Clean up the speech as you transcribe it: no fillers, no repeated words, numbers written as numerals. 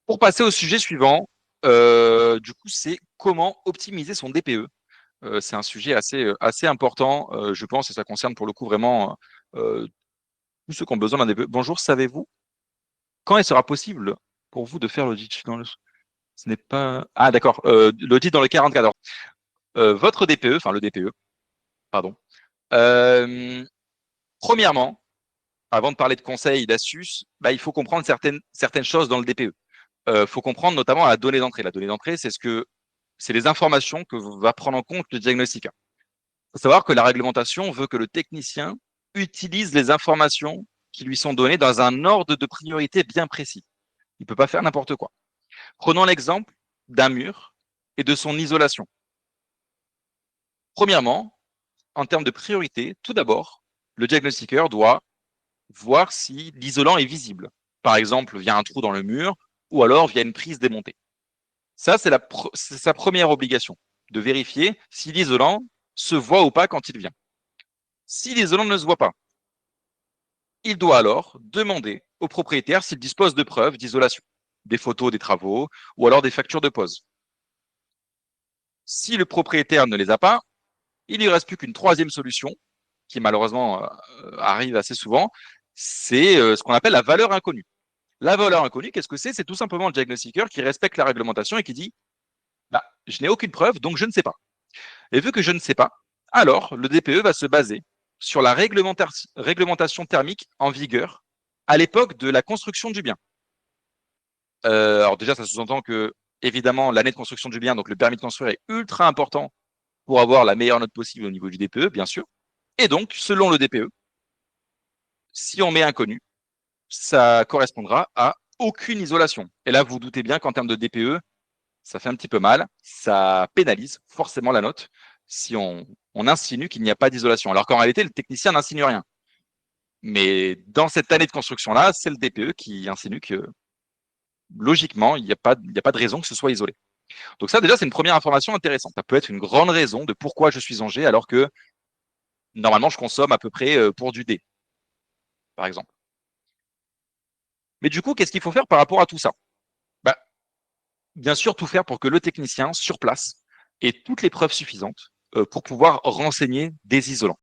Pour passer au sujet suivant, du coup, c'est comment optimiser son DPE. C'est un sujet assez important, je pense, et ça concerne pour le coup vraiment tous ceux qui ont besoin d'un DPE. Bonjour, savez-vous quand il sera possible pour vous de faire l'audit dans le... Ce n'est pas... Ah d'accord, l'audit dans le 44 heures. Votre DPE, enfin le DPE, pardon. Euh, Premièrement, avant de parler de conseils et d'astuces, bah, il faut comprendre certaines choses dans le DPE. Faut comprendre notamment la donnée d'entrée. La donnée d'entrée, c'est les informations que va prendre en compte le diagnostiqueur. Il faut savoir que la réglementation veut que le technicien utilise les informations qui lui sont données dans un ordre de priorité bien précis. Il ne peut pas faire n'importe quoi. Prenons l'exemple d'un mur et de son isolation. Premièrement, en termes de priorité, tout d'abord, le diagnostiqueur doit voir si l'isolant est visible. Par exemple, via un trou dans le mur ou alors via une prise démontée. Ça, c'est sa première obligation, de vérifier si l'isolant se voit ou pas quand il vient. Si l'isolant ne se voit pas, il doit alors demander au propriétaire s'il dispose de preuves d'isolation, des photos des travaux ou alors des factures de pose. Si le propriétaire ne les a pas, il ne reste plus qu'une troisième solution, qui malheureusement arrive assez souvent, c'est ce qu'on appelle la valeur inconnue. La valeur inconnue, qu'est-ce que c'est? C'est tout simplement le diagnostiqueur qui respecte la réglementation et qui dit bah, je n'ai aucune preuve, donc je ne sais pas. Et vu que je ne sais pas, alors le DPE va se baser sur la réglementation thermique en vigueur à l'époque de la construction du bien. Alors déjà, ça sous-entend que, évidemment, l'année de construction du bien, donc le permis de construire, est ultra important pour avoir la meilleure note possible au niveau du DPE, bien sûr. Et donc, selon le DPE, si on met inconnu, ça correspondra à aucune isolation. Et là, vous vous doutez bien qu'en termes de DPE, ça fait un petit peu mal, ça pénalise forcément la note si on insinue qu'il n'y a pas d'isolation. Alors qu'en réalité, le technicien n'insinue rien. Mais dans cette année de construction-là, c'est le DPE qui insinue que logiquement, il n'y a pas de raison que ce soit isolé. Donc ça, déjà, c'est une première information intéressante. Ça peut être une grande raison de pourquoi je suis en G alors que normalement, je consomme à peu près pour du D, par exemple. Mais du coup, qu'est-ce qu'il faut faire par rapport à tout ça? Bah, bien sûr, tout faire pour que le technicien, sur place, ait toutes les preuves suffisantes pour pouvoir renseigner des isolants.